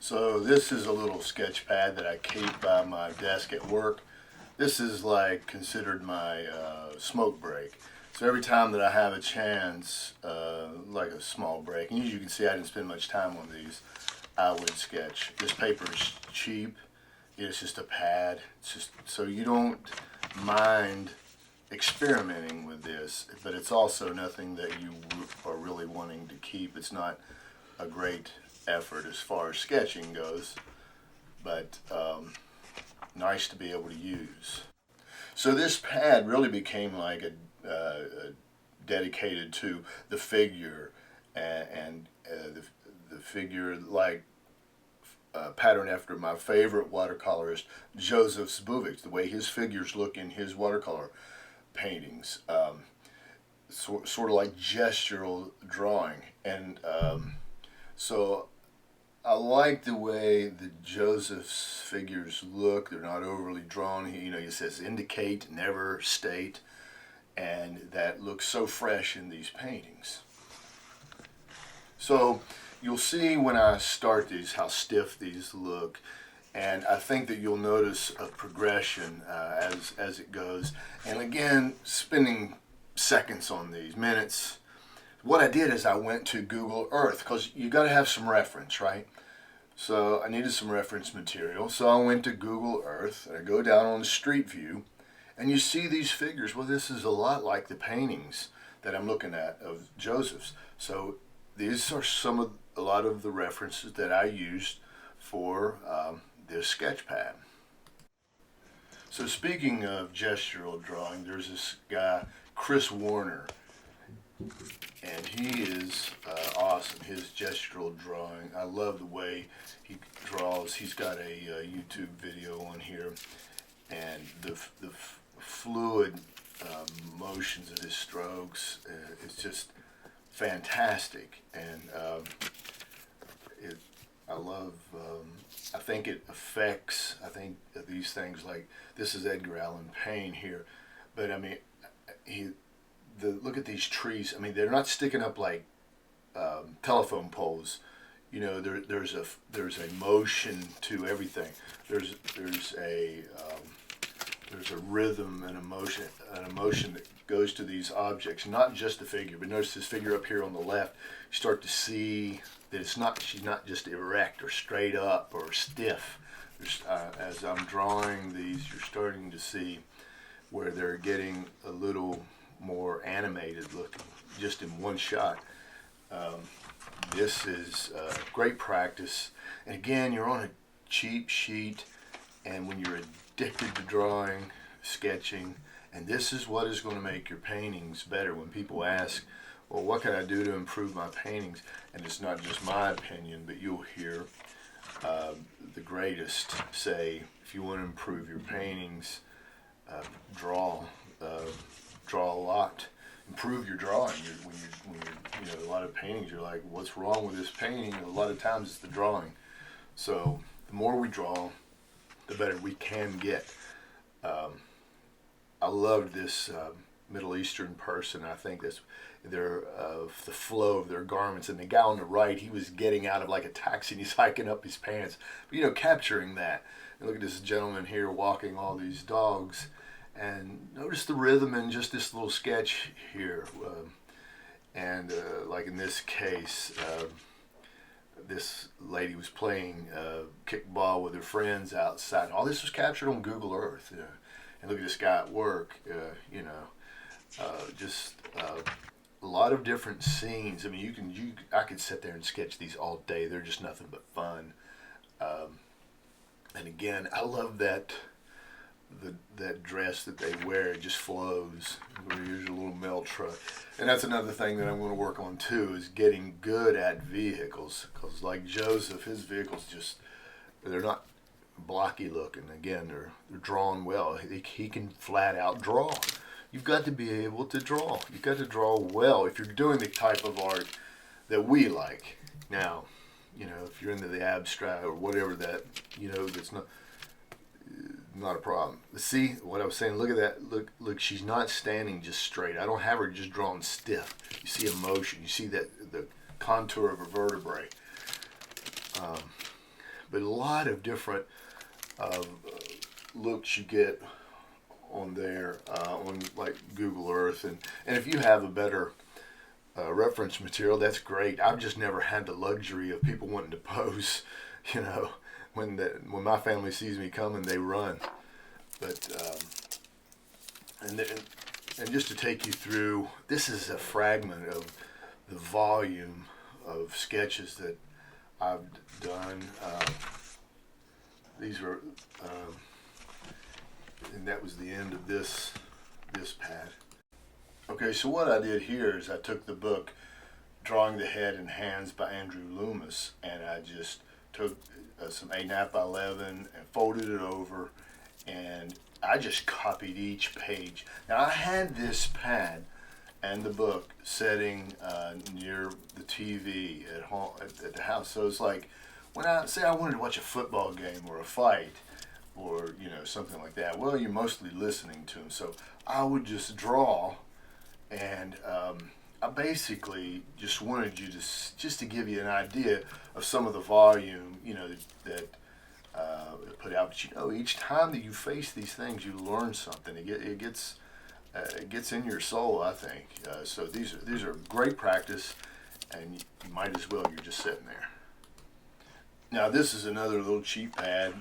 So this is a little sketch pad that I keep by my desk at work. This is like considered my smoke break. So every time that I have a chance, like a small break, and as you can see I didn't spend much time on these, I would sketch. This paper is cheap. It's just a pad. It's just so you don't mind experimenting with this, but it's also nothing that you are really wanting to keep. It's not a great effort as far as sketching goes, but nice to be able to use. So this pad really became like a dedicated to the figure and the figure like pattern after my favorite watercolorist, Joseph Zbuvik, the way his figures look in his watercolor paintings, sort of like gestural drawing. And so I like the way that Joseph's figures look. They're not overly drawn. He says indicate, never state, and that looks so fresh in these paintings. So you'll see when I start these how stiff these look, and I think that you'll notice a progression as it goes. And again, spending seconds on these, minutes. What I did is I went to Google Earth, because you got to have some reference, right? So I needed some reference material, so I went to Google Earth, and I go down on the Street View, and you see these figures. Well, this is a lot like the paintings that I'm looking at of Joseph's. So these are a lot of the references that I used for this sketch pad. So speaking of gestural drawing, there's this guy, Chris Warner, and he is awesome. His gestural drawing, I love the way he draws. He's got a YouTube video on here, and the fluid motions of his strokes, it's just fantastic. And I love, I think it affects, I think these things, like this is Edgar Allan Poe here, but I mean, look at these trees. I mean, they're not sticking up like telephone poles. There's a motion to everything. There's a rhythm and an emotion that goes to these objects, not just the figure. But notice this figure up here on the left. You start to see that she's not just erect or straight up or stiff. As I'm drawing these, you're starting to see where they're getting a little more animated looking just in one shot. This is great practice, and again, you're on a cheap sheet, and when you're addicted to drawing, sketching, and this is what is going to make your paintings better. When people ask, well, what can I do to improve my paintings? And it's not just my opinion, but you'll hear the greatest say, if you want to improve your paintings, draw a lot. Improve your drawing. When you're a lot of paintings, you're like, what's wrong with this painting? And a lot of times it's the drawing. So the more we draw, the better we can get. I loved this Middle Eastern person. I think that's the flow of their garments. And the guy on the right, he was getting out of like a taxi and he's hiking up his pants. But, capturing that. And look at this gentleman here walking all these dogs. And notice the rhythm in just this little sketch here. Like in this case, this lady was playing kickball with her friends outside. All this was captured on Google Earth. And look at this guy at work, just a lot of different scenes. I mean, I could sit there and sketch these all day. They're just nothing but fun. And again, I love that dress that they wear. It just flows. Here's a little mail truck. And that's another thing that I'm going to work on too, is getting good at vehicles. Because like Joseph, his vehicles they're not blocky looking. Again, they're drawn well. He can flat out draw. You've got to be able to draw. You've got to draw well if you're doing the type of art that we like. Now, if you're into the abstract or whatever that, that's not a problem. See what I was saying? Look at that. Look, she's not standing just straight. I don't have her just drawn stiff. You see emotion. You see that the contour of her vertebrae. but a lot of different uh, looks you get on there on like Google Earth, and if you have a better reference material, that's great. I've just never had the luxury of people wanting to pose, you know, when my family sees me coming, they run. But and just to take you through, this is a fragment of the volume of sketches that I've done. These were, and that was the end of this pad. Okay, so what I did here is I took the book Drawing the Head and Hands by Andrew Loomis, and I just took some 8.5 by 11 and folded it over, and I just copied each page. Now I had this pad and the book sitting near the TV at home at the house, so it's like when I say I wanted to watch a football game or a fight or something like that. Well, you're mostly listening to them, so I would just draw, and I basically just wanted you to just to give you an idea of some of the volume that put out. But each time that you face these things, you learn something. It gets in your soul, I think. So these are great practice, and you might as well. You're just sitting there. Now this is another little cheap pad.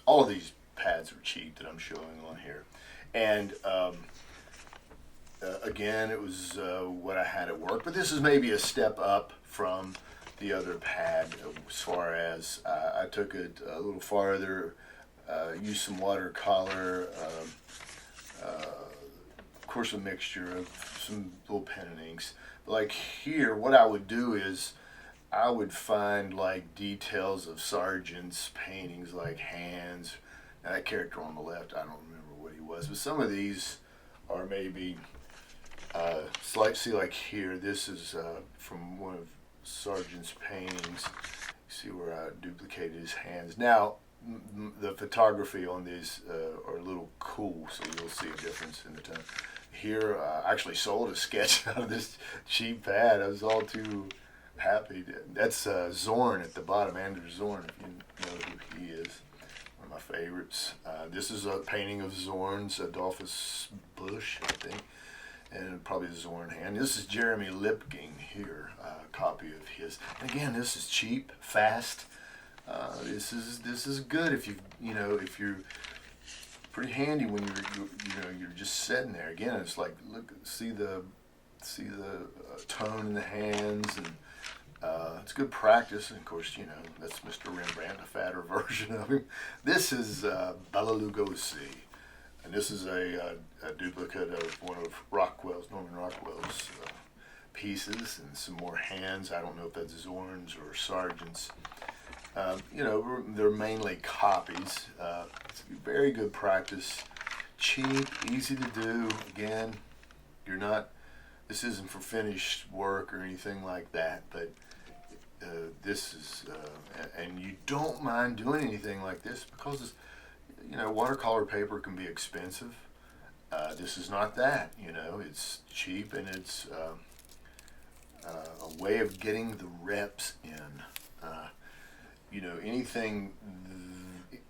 All of these pads are cheap that I'm showing on here, and again, it was what I had at work. But this is maybe a step up from the other pad as far as I took it a little farther, used some watercolor, of course a mixture of some little pen and inks. Like here, what I would do is I would find like details of Sargent's paintings, like hands. Now that character on the left, I don't remember what he was, but some of these are maybe, see like here, this is from one of Sargent's paintings. You see where I duplicated his hands. Now, the photography on these are a little cool, so you'll see a difference in the time. Here, I actually sold a sketch out of this cheap pad. I was all too happy. That's Zorn at the bottom, Andrew Zorn, if you know who he is. One of my favorites. This is a painting of Zorn's, Adolphus Busch, I think, and probably the Zorn hand. This is Jeremy Lipking here, a copy of his. And again, this is cheap, fast. This is good if if you're pretty handy when you're just sitting there. Again, it's like see the tone in the hands, and it's good practice. And of course, that's Mr. Rembrandt, a fatter version of him. This is Bela Lugosi, and this is a duplicate of one of Norman Rockwell's pieces, and some more hands. I don't know if that's Zorn's or Sargent's. They're mainly copies. It's very good practice, cheap, easy to do. Again, this isn't for finished work or anything like that, but this is, and you don't mind doing anything like this because, watercolor paper can be expensive. This is not that, it's cheap, and it's a way of getting the reps in.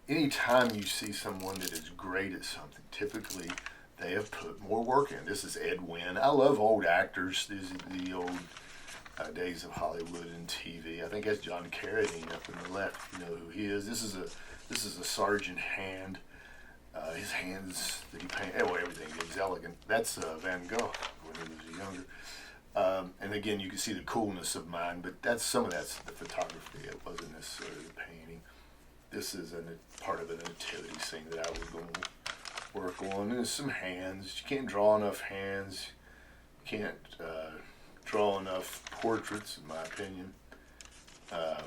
Anytime you see someone that is great at something, typically they have put more work in. This is Ed Wynn. I love old actors. These are the old days of Hollywood and TV. I think that's John Carradine up in the left. You know who he is. This is a Sargent hand. His hands that he painted. Everything is elegant. That's Van Gogh when he was younger. And again, you can see the coolness of mine, but some of that's the photography. It wasn't necessarily the painting. This is part of a nativity scene that I was going to work on. And there's some hands. You can't draw enough hands. You can't draw enough portraits, in my opinion. I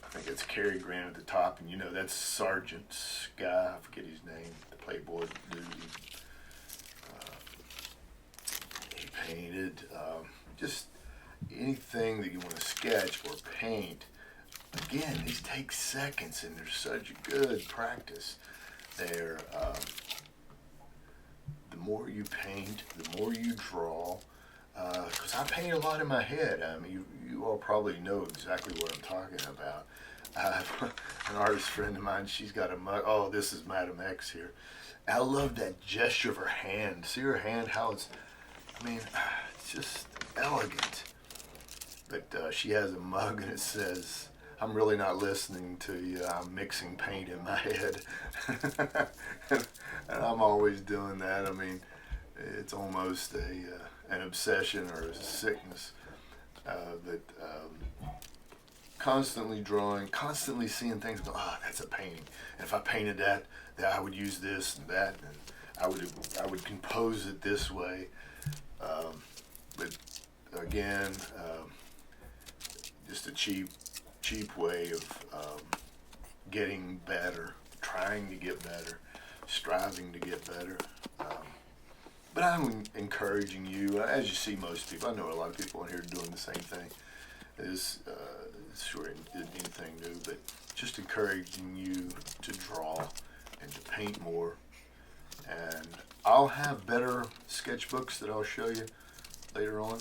think it's Cary Grant at the top, and that's Sargent's guy. I forget his name. The Playboy dude. He painted just anything that you want to sketch or paint. Again, these take seconds, and they're such good practice. The more you paint, the more you draw, because I paint a lot in my head. I mean, you all probably know exactly what I'm talking about. An artist friend of mine, she's got a mug. Oh, this is Madam X here. I love that gesture of her hand. See her hand, how it's, I mean, it's just elegant. But she has a mug and it says, I'm really not listening to you. I'm mixing paint in my head. and I'm always doing that. I mean, it's almost an obsession or a sickness. But constantly drawing, constantly seeing things, go, ah, that's a painting. And if I painted that, I would use this and that, and I would compose it this way. But again, just a cheap way of getting better, trying to get better, striving to get better. But I'm encouraging you, as you see most people. I know a lot of people in here doing the same thing. Is sure anything new, but just encouraging you to draw and to paint more. And I'll have better sketchbooks that I'll show you later on.